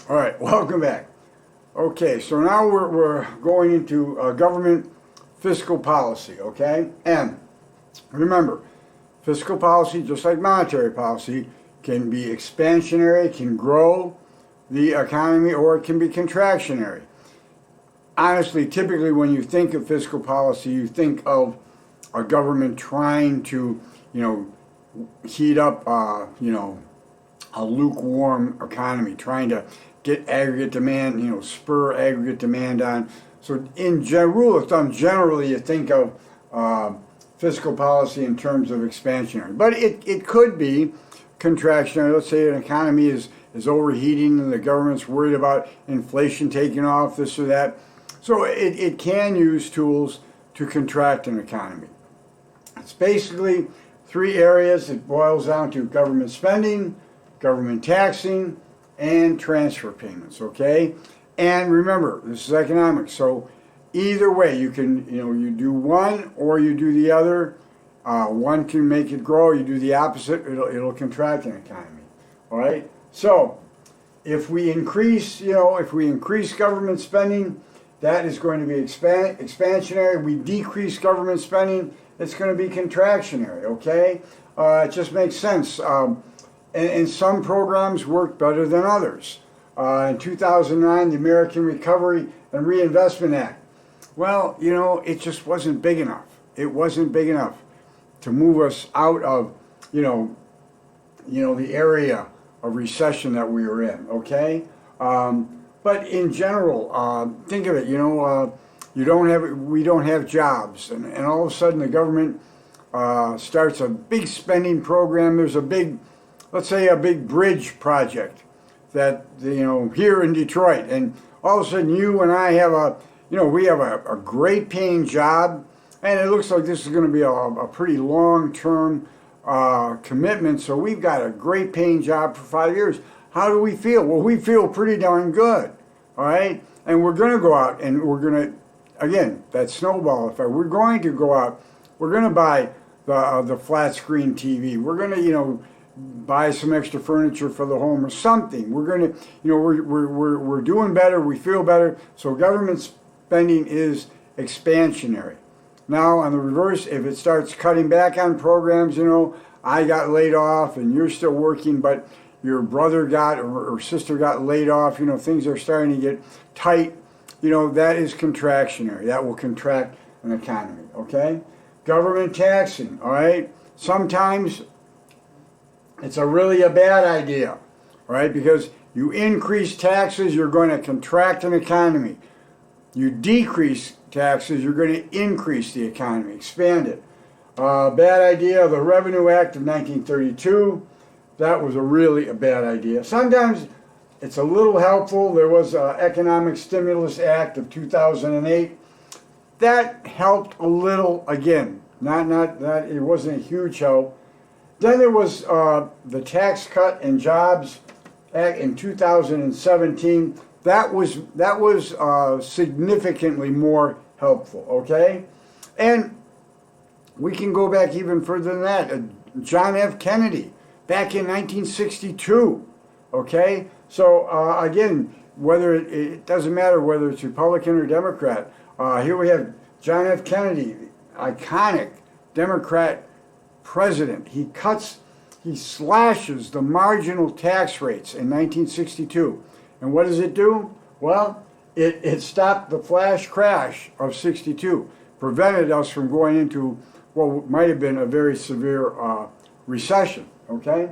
All right, welcome back. Okay, so now we're going into government fiscal policy, okay? And remember, fiscal policy, just like monetary policy, can be expansionary, can grow the economy, or it can be contractionary. Honestly, typically when you think of fiscal policy, you think of a government trying to, heat up, a lukewarm economy, trying to get aggregate demand, spur aggregate demand on. So in rule of thumb, generally you think of fiscal policy in terms of expansionary. But it could be contractionary. Let's say an economy is overheating and the government's worried about inflation taking off, this or that. So it can use tools to contract an economy. It's basically three areas. It boils down to government spending, government taxing, and transfer payments, okay? And remember, this is economics, so either way, you can, you do one or you do the other. One can make it grow, you do the opposite, it'll contract an economy, all right? So, if we increase government spending, that is going to be expansionary. We decrease government spending, it's going to be contractionary, okay? It just makes sense. And some programs work better than others. In 2009, the American Recovery and Reinvestment Act. Well, it just wasn't big enough. It wasn't big enough to move us out of, the area of recession that we were in, okay? But in general, think of it, we don't have jobs, and all of a sudden the government starts a big spending program. There's let's say a big bridge project that, here in Detroit, and all of a sudden you and I have we have a great paying job, and it looks like this is going to be a pretty long-term commitment, so we've got a great paying job for 5 years. How do we feel? Well, we feel pretty darn good, all right? And we're going to go out and we're going to, again, that snowball effect, we're going to go out, we're going to buy the flat screen TV, we're going to, buy some extra furniture for the home or something. We're going to, we're doing better, we feel better, so government spending is expansionary. Now, on the reverse, if it starts cutting back on programs, I got laid off and you're still working, but your brother got or sister got laid off, things are starting to get tight, that is contractionary. That will contract an economy, okay? Government taxing, all right? Sometimes it's really a bad idea, right? Because you increase taxes, you're going to contract an economy. You decrease taxes, you're going to increase the economy, expand it. Bad idea, the Revenue Act of 1932, that was really a bad idea. Sometimes it's a little helpful. There was an Economic Stimulus Act of 2008. That helped a little, again, not it wasn't a huge help. Then there was the Tax Cut and Jobs Act in 2017. That was significantly more helpful, okay? And we can go back even further than that. John F. Kennedy, back in 1962, okay? So again, it doesn't matter whether it's Republican or Democrat. Here we have John F. Kennedy, iconic Democrat president. He slashes the marginal tax rates in 1962. And what does it do? Well, it stopped the flash crash of 62, prevented us from going into what might have been a very severe recession, okay?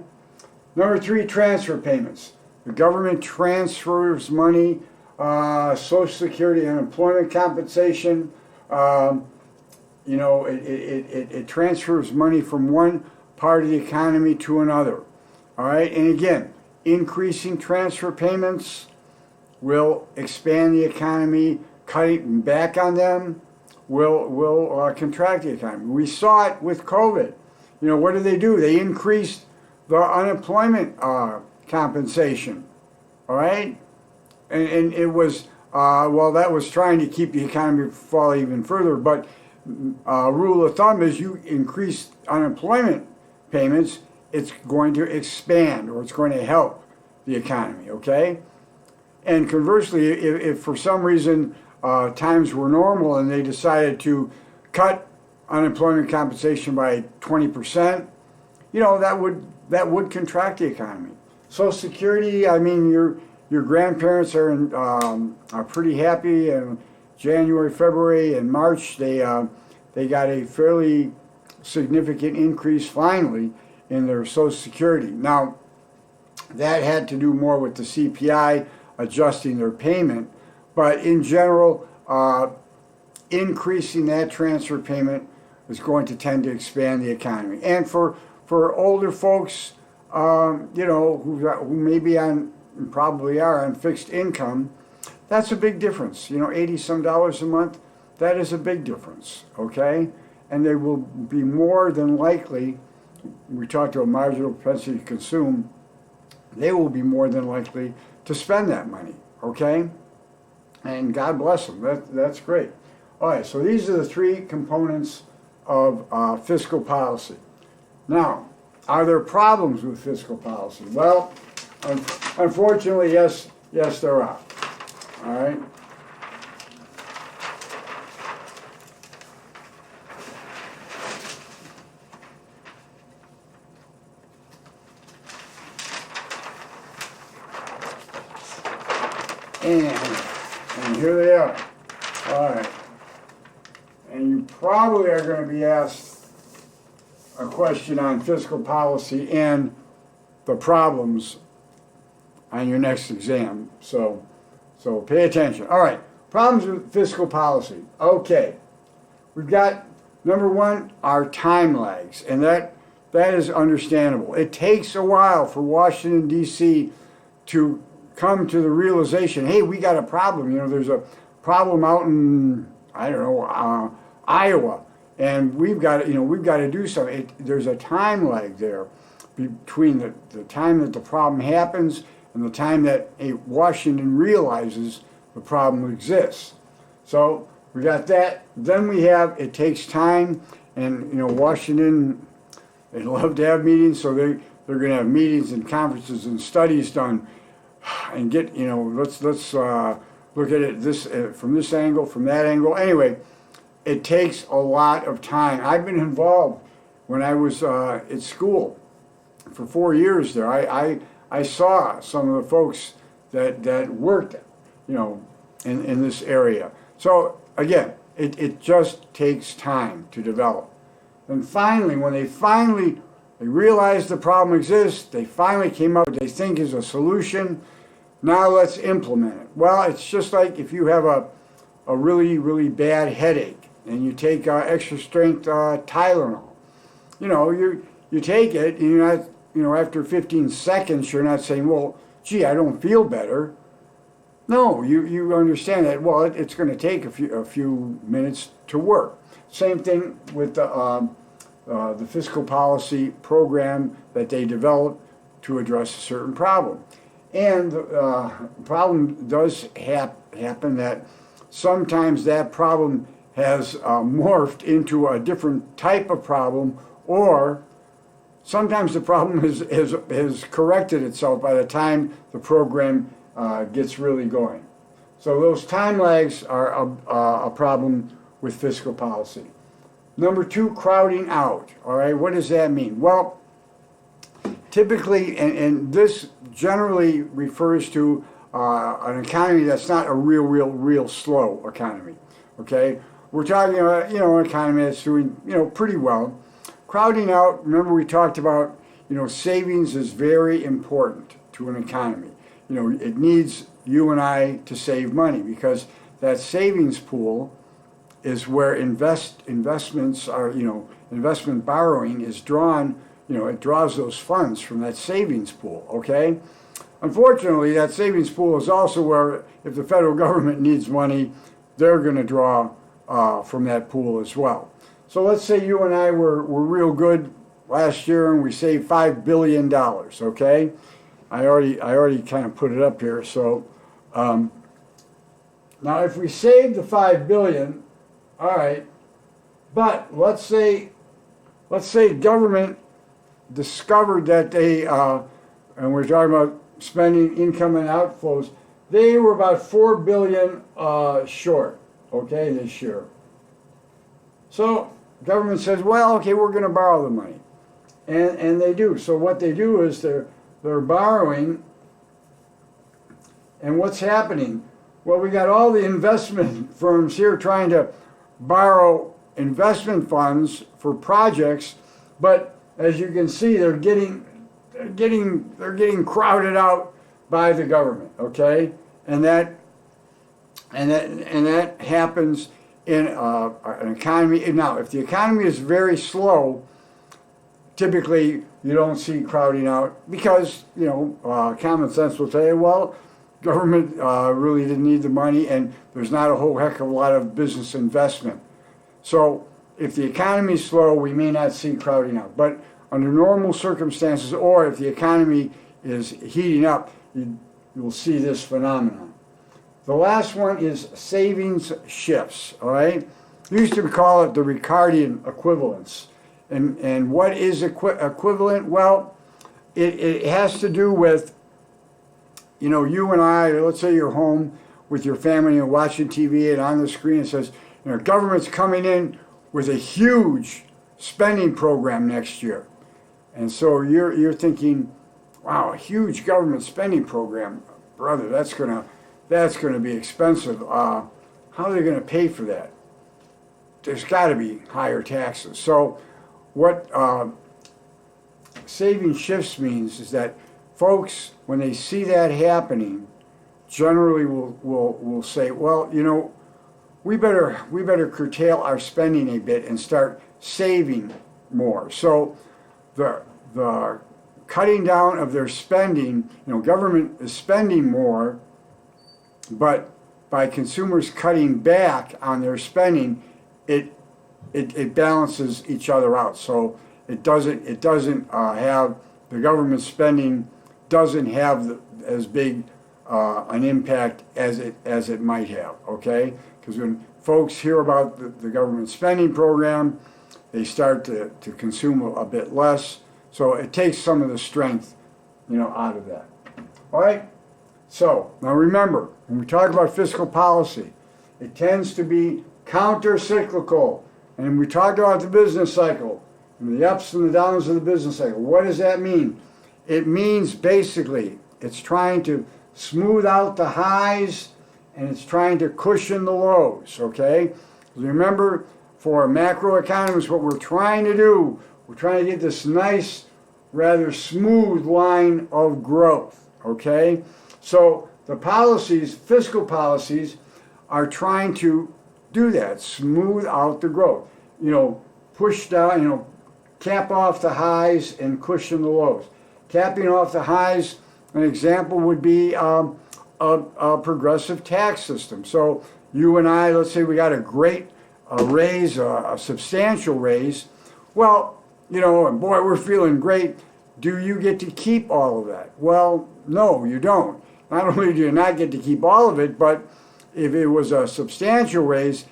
Number three, transfer payments. The government transfers money, Social Security, unemployment compensation, it transfers money from one part of the economy to another. All right, and again, increasing transfer payments will expand the economy. Cutting back on them will contract the economy. We saw it with COVID. What did they do? They increased the unemployment compensation. All right, and it was that was trying to keep the economy from falling even further, but rule of thumb is you increase unemployment payments, it's going to expand or it's going to help the economy, okay? And conversely, if for some reason times were normal and they decided to cut unemployment compensation by 20%, that would contract the economy. Social Security, I mean, your grandparents are pretty happy. In January, February, and March, they got a fairly significant increase finally in their Social Security. Now, that had to do more with the CPI adjusting their payment, but in general, increasing that transfer payment is going to tend to expand the economy. And for older folks, who may be on, probably are on fixed income, that's a big difference. 80 some dollars a month, that is a big difference, okay? And they will be more than likely, we talked about marginal propensity to consume, they will be more than likely to spend that money, okay? And God bless them, that's great. All right, so these are the three components of fiscal policy. Now, are there problems with fiscal policy? Well, unfortunately, yes, there are. All right. And here they are. All right. And you probably are going to be asked a question on fiscal policy and the problems on your next exam. So pay attention. All right, problems with fiscal policy. Okay, we've got number one, our time lags, and that is understandable. It takes a while for Washington, D.C. to come to the realization, hey, we got a problem. There's a problem out in, I don't know, Iowa, and we've got to do something. There's a time lag there between the time that the problem happens and the time that Washington realizes the problem exists. So we got that. Then we have, it takes time, and Washington, they love to have meetings, so they're going to have meetings and conferences and studies done, and get let's look at it from this angle, from that angle. Anyway, it takes a lot of time. I've been involved when I was at school for 4 years there. I saw some of the folks that worked, in this area. So again, it just takes time to develop. And finally, when they realized the problem exists, they finally came up with what they think is a solution. Now let's implement it. Well, it's just like if you have a really, really bad headache and you take extra strength Tylenol. You take it and you're not, after 15 seconds, you're not saying, well, gee, I don't feel better. No, you understand that, well, it's going to take a few minutes to work. Same thing with the fiscal policy program that they developed to address a certain problem. And the problem does happen that sometimes that problem has morphed into a different type of problem, or sometimes the problem has corrected itself by the time the program gets really going. So those time lags are a problem with fiscal policy. Number two, crowding out. All right, what does that mean? Well, typically, and this generally refers to an economy that's not a real slow economy. Okay, we're talking about an economy that's doing pretty well. Crowding out. Remember, we talked about savings is very important to an economy. It needs you and I to save money, because that savings pool is where investments are. Investment borrowing is drawn. It draws those funds from that savings pool. Okay. Unfortunately, that savings pool is also where, if the federal government needs money, they're going to draw from that pool as well. So let's say you and I were real good last year and we saved $5 billion, okay? I already kind of put it up here. So now if we save the $5 billion, all right, but let's say government discovered that they, and we're talking about spending, income and outflows, They were about $4 billion short, okay, this year. So government says, well, okay, we're going to borrow the money. And they do. So what they do is they're borrowing. And what's happening? Well, we got all the investment firms here trying to borrow investment funds for projects, but as you can see, they're getting crowded out by the government. Okay, and that happens in an economy. Now, if the economy is very slow, typically you don't see crowding out because common sense will tell you, well, government really didn't need the money, and there's not a whole heck of a lot of business investment. So if the economy is slow, we may not see crowding out. But under normal circumstances, or if the economy is heating up, you'll see this phenomenon. The last one is savings shifts, all right? We used to call it the Ricardian equivalence. And what is equivalent? Well, it has to do with, you and I, let's say you're home with your family and watching TV, and on the screen it says, government's coming in with a huge spending program next year. And so you're thinking, wow, a huge government spending program, brother, that's gonna be expensive. How are they gonna pay for that? There's got to be higher taxes. So what saving shifts means is that folks, when they see that happening, generally will say, well, we better curtail our spending a bit and start saving more. So the cutting down of their spending, government is spending more, but by consumers cutting back on their spending, it balances each other out. So it doesn't have, the government spending doesn't have as big an impact as it might have. Okay, because when folks hear about the government spending program, they start to consume a bit less. So it takes some of the strength, out of that. All right. So now remember, when we talk about fiscal policy, it tends to be counter-cyclical. And we talked about the business cycle and the ups and the downs of the business cycle. What does that mean? It means basically it's trying to smooth out the highs and it's trying to cushion the lows, okay? Remember, for macroeconomists, what we're trying to do, we're trying to get this nice, rather smooth line of growth, okay? So the policies, fiscal policies, are trying to do that, smooth out the growth. Push down, cap off the highs and cushion the lows. Capping off the highs, an example would be a progressive tax system. So you and I, let's say we got a great raise, a substantial raise. Well, and boy, we're feeling great. Do you get to keep all of that? Well, no, you don't. Not only do you not get to keep all of it, but if it was a substantial raise,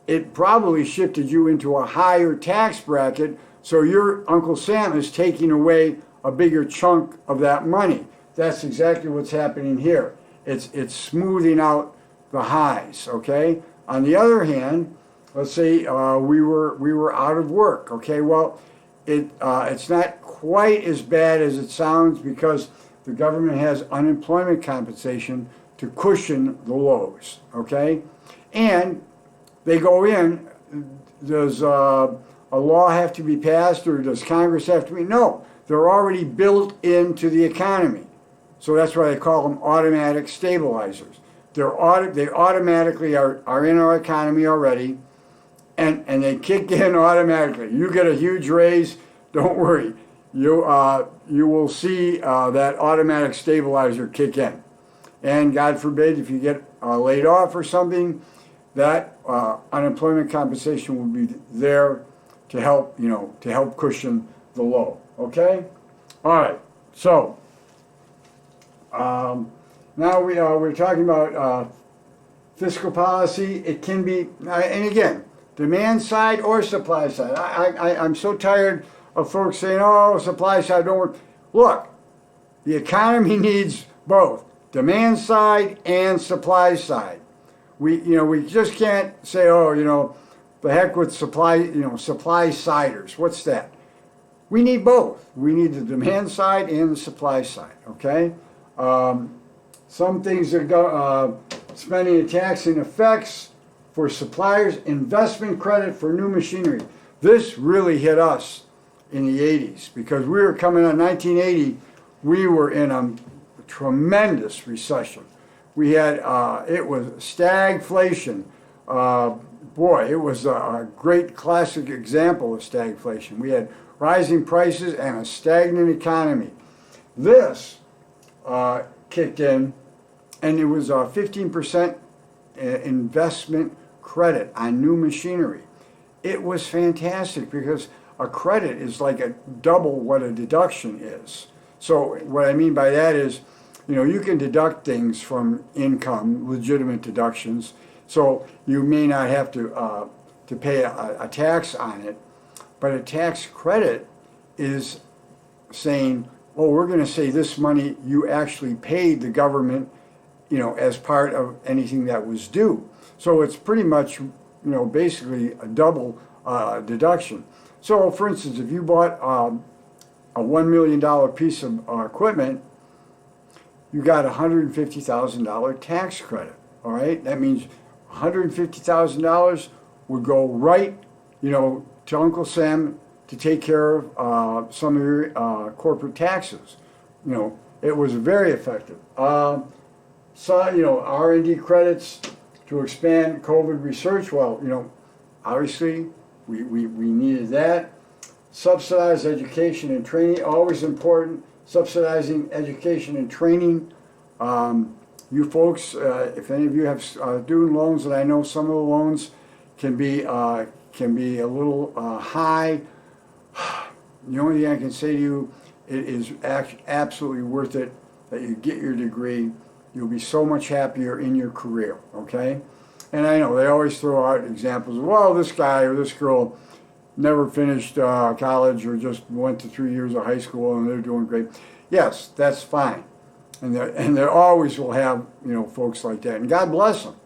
it probably shifted you into a higher tax bracket, so your Uncle Sam is taking away a bigger chunk of that money. That's exactly what's happening here. It's smoothing out the highs, okay? On the other hand, let's say we were out of work, okay? Well, it's not quite as bad as it sounds because the government has unemployment compensation to cushion the lows, okay? And they go in, does a law have to be passed or does Congress have to be? No, they're already built into the economy. So that's why they call them automatic stabilizers. They automatically are in our economy already, and they kick in automatically. You get a huge raise, don't worry. You will see that automatic stabilizer kick in. And God forbid, if you get laid off or something, that unemployment compensation will be there to help, to help cushion the low. Okay? All right. So now we're talking about fiscal policy. It can be, and again, demand side or supply side. I'm so tired of folks saying, oh, supply side don't work. Look, the economy needs both. demand side and supply side. We just can't say, oh, the heck with supply siders. What's that? We need both. We need the demand side and the supply side, okay? Some things that go, spending and taxing effects for suppliers, investment credit for new machinery. This really hit us in the 80s because we were coming on 1980, we were in a tremendous recession. We had, it was stagflation. Boy, it was a great classic example of stagflation. We had rising prices and a stagnant economy. This kicked in, and it was a 15% investment credit on new machinery. It was fantastic because a credit is like a double what a deduction is. So what I mean by that is, you can deduct things from income, legitimate deductions. So you may not have to pay a tax on it, but a tax credit is saying, oh, we're going to say this money you actually paid the government, as part of anything that was due. So it's pretty much, basically a double deduction. So for instance, if you bought a $1 million piece of equipment, you got a $150,000 tax credit, all right? That means $150,000 would go right, to Uncle Sam to take care of some of your corporate taxes. It was very effective. R&D credits to expand COVID research. Well, obviously we needed that. Subsidized education and training, always important. Subsidizing education and training. You folks, if any of you have student loans, and I know some of the loans can be a little high. The only thing I can say to you, it is absolutely worth it that you get your degree. You'll be so much happier in your career, okay? And I know they always throw out examples of, well, this guy or this girl never finished college or just went to 3 years of high school and they're doing great. Yes, that's fine. And there always will have, folks like that. And God bless them.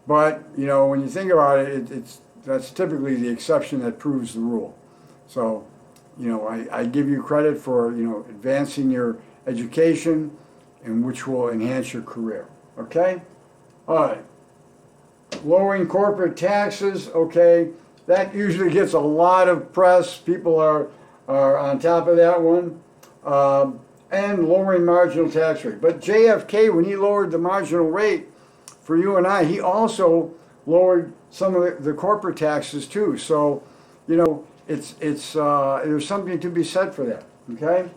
But, when you think about it, that's typically the exception that proves the rule. So, I give you credit for, advancing your education, and which will enhance your career. Okay? All right. Lowering corporate taxes, okay. That usually gets a lot of press. People are on top of that one. And lowering marginal tax rate. But JFK, when he lowered the marginal rate for you and I, he also lowered some of the corporate taxes too. So, there's something to be said for that. Okay?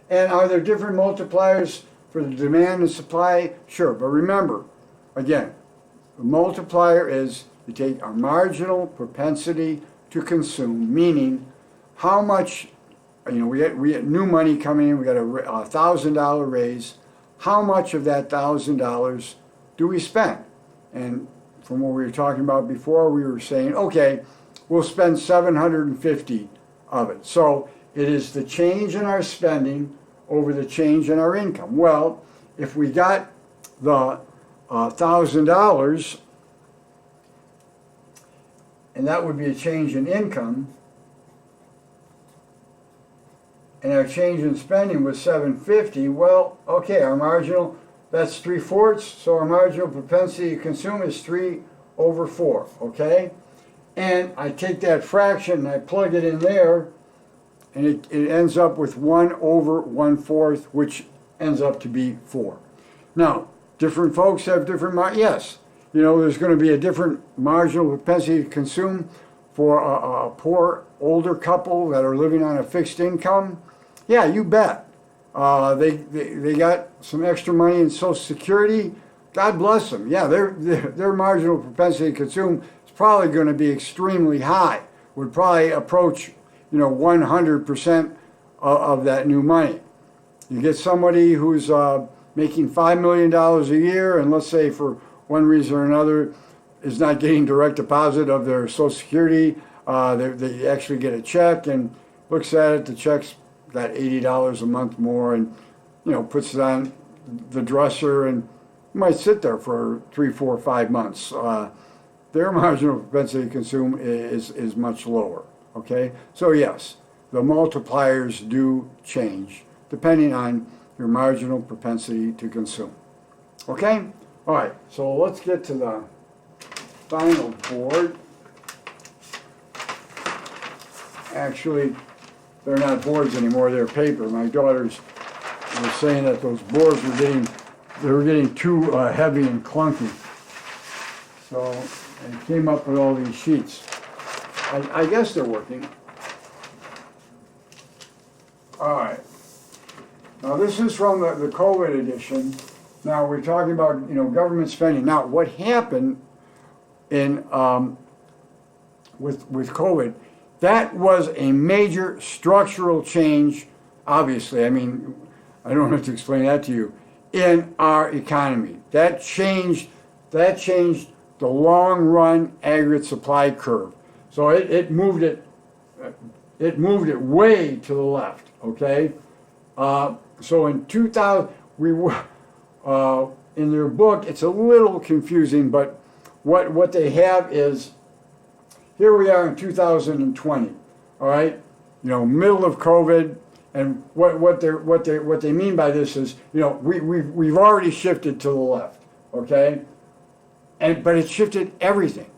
And are there different multipliers for the demand and supply? Sure, but remember, again, the multiplier is you take our marginal propensity to consume, meaning how much, we get new money coming in, we got a $1,000 raise. How much of that $1,000 do we spend? And from what we were talking about before, we were saying, okay, we'll spend $750 of it. So it is the change in our spending over the change in our income. Well, if we got the $1,000, and that would be a change in income, and our change in spending was $750, well, okay, our marginal, that's 3/4, so our marginal propensity to consume is 3/4, okay? And I take that fraction and I plug it in there, and it ends up with 1/1/4, which ends up to be 4. Now, different folks have different, yes, there's going to be a different marginal propensity to consume for a poor older couple that are living on a fixed income. Yeah, you bet. They got some extra money in Social Security. God bless them. Yeah, their marginal propensity to consume is probably going to be extremely high. Would probably approach 100% of that new money. You get somebody who's making $5 million a year, and let's say for one reason or another is not getting direct deposit of their Social Security. They actually get a check and looks at it. The check's got $80 a month more, and puts it on the dresser and might sit there for 3, 4, 5 months. Their marginal propensity to consume is much lower. Okay, so yes, the multipliers do change depending on your marginal propensity to consume. Okay, all right. So let's get to the final board. Actually, they're not boards anymore, they're paper. My daughters were saying that those boards were getting too heavy and clunky. So they came up with all these sheets. I guess they're working. All right. Now this is from the COVID edition. Now we're talking about government spending. Now what happened in with COVID? That was a major structural change, obviously. I mean, I don't have to explain that to you, in our economy. That changed the long-run aggregate supply curve. So it moved it way to the left, okay? So in 2000, we were, in their book, it's a little confusing, but what they have is, here we are in 2020, all right? Middle of COVID, and what they mean by this is, we've already shifted to the left, okay? But it shifted everything.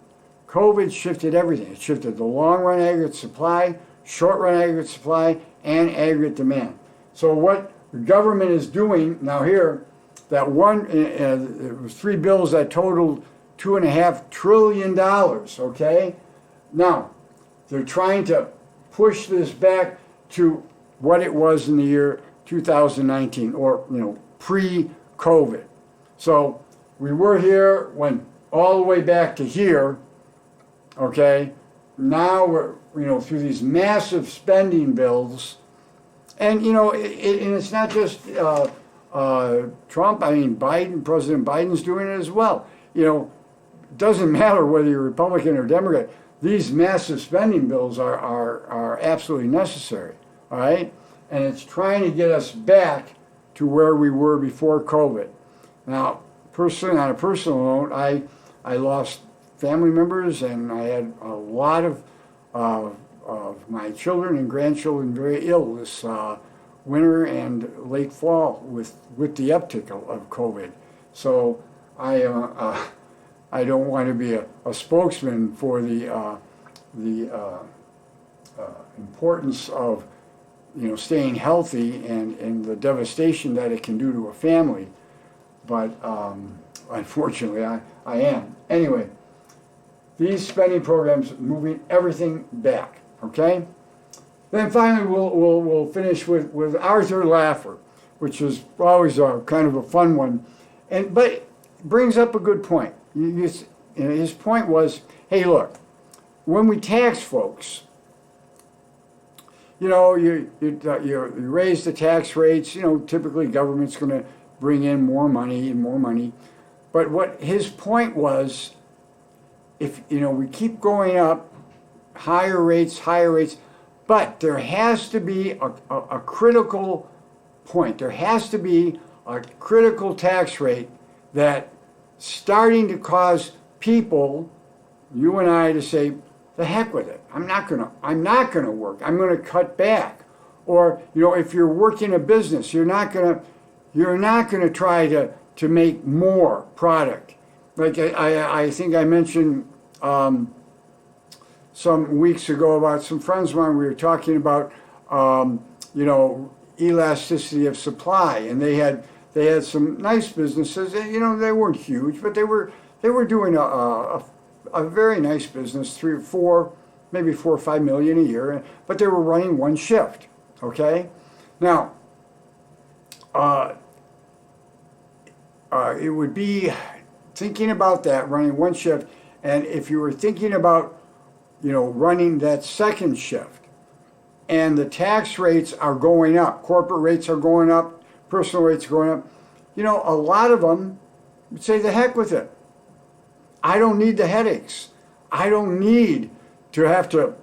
COVID shifted everything. It shifted the long-run aggregate supply, short-run aggregate supply, and aggregate demand. So what the government is doing now here, that it was 3 bills that totaled $2.5 trillion, okay? Now, they're trying to push this back to what it was in the year 2019, or, pre-COVID. So we were here, went all the way back to here, okay? Now we're, through these massive spending bills, and, and it's not just Trump. I mean, President Biden's doing it as well. It doesn't matter whether you're Republican or Democrat. These massive spending bills are absolutely necessary, all right? And it's trying to get us back to where we were before COVID. Now, on a personal note, I lost family members, and I had a lot of my children and grandchildren very ill this winter and late fall with the uptick of COVID. So I don't want to be a spokesman for the importance of staying healthy and the devastation that it can do to a family, but unfortunately I am. Anyway, these spending programs moving everything back. Okay. Then finally we'll finish with Arthur Laffer, which is always kind of a fun one, but it brings up a good point. His point was, hey, look, when we tax folks, you raise the tax rates. Typically government's going to bring in more money and more money. But what his point was, if we keep going up, higher rates, but there has to be a critical point. There has to be a critical tax rate that starting to cause people, you and I, to say, the heck with it. I'm not gonna work. I'm gonna cut back. Or if you're working a business, you're not gonna try to make more product. Like I think I mentioned some weeks ago about some friends of mine. We were talking about elasticity of supply, and they had some nice businesses. They weren't huge, but they were doing a very nice business, 3 or 4, maybe 4 or 5 million a year, but they were running one shift. Okay, now it would be thinking about that, running one shift, and if you were thinking about running that second shift, and the tax rates are going up, corporate rates are going up, personal rates are going up, a lot of them would say, the heck with it. I don't need the headaches. I don't need to have to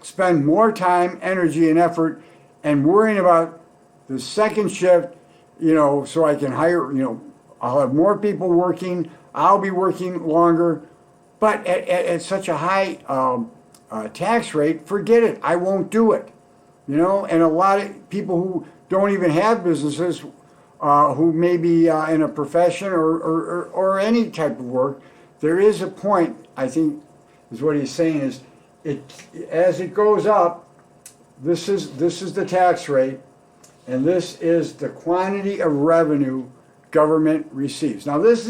spend more time, energy, and effort and worrying about the second shift you know, so I can hire, you know, I'll have more people working, I'll be working longer, but at such a high tax rate, forget it, I won't do it. You know, and a lot of people who don't even have businesses, who may be in a profession or any type of work, there is a point, I think, is what he's saying is, as it goes up, this is the tax rate, and this is the quantity of revenue government receives. Now this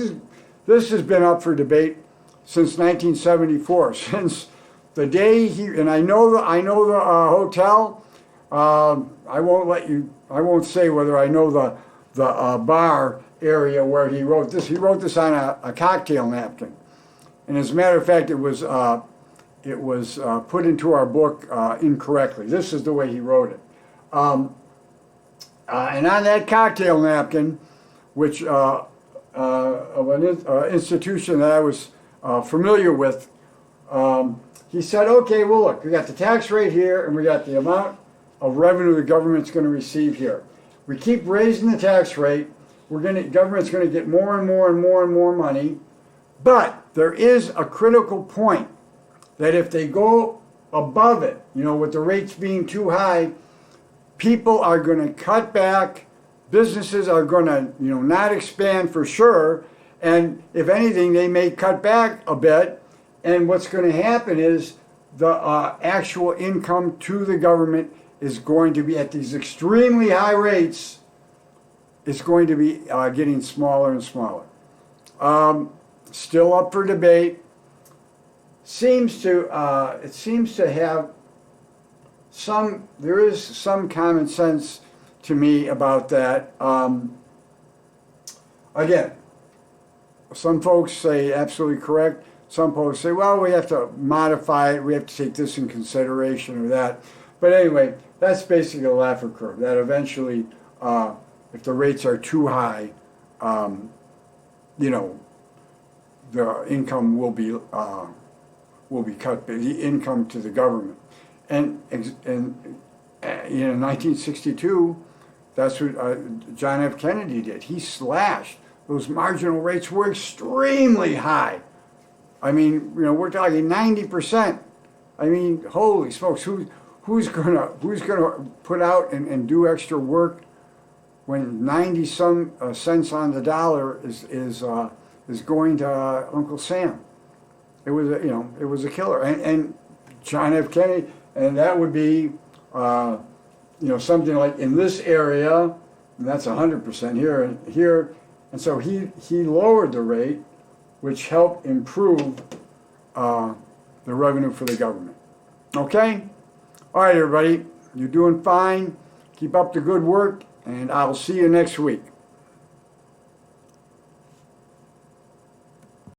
has been up for debate since 1974, since the day and I know the hotel. I won't say whether I know the bar area where he wrote this. He wrote this on a cocktail napkin, and as a matter of fact, it was put into our book incorrectly. This is the way he wrote it. And on that cocktail napkin, which of an institution that I was familiar with, he said, okay, well look, we got the tax rate here and we got the amount of revenue the government's going to receive here. We keep raising the tax rate, government's going to get more and more and more and more money, but there is a critical point that if they go above it, you know, with the rates being too high, people are going to cut back, businesses are going to, you know, not expand for sure, and if anything, they may cut back a bit, and what's going to happen is the actual income to the government is going to be at these extremely high rates. It's going to be getting smaller and smaller. Still up for debate. It seems to have there is some common sense to me about that. Again, some folks say absolutely correct. Some folks say, well, we have to modify it. We have to take this in consideration or that. But anyway, that's basically a Laffer curve. That eventually, if the rates are too high, you know, the income will be cut, the income to the government. And in 1962, that's what John F. Kennedy did. He slashed. Those marginal rates were extremely high. I mean, you know, we're talking 90%. I mean, holy smokes, who's gonna put out and do extra work when 90-some cents on the dollar is going to Uncle Sam? It was it was a killer. And John F. Kennedy, and that would be something like in this area, and that's 100% here, and so he lowered the rate, which helped improve the revenue for the government. Okay? All right, everybody. You're doing fine. Keep up the good work, and I'll see you next week.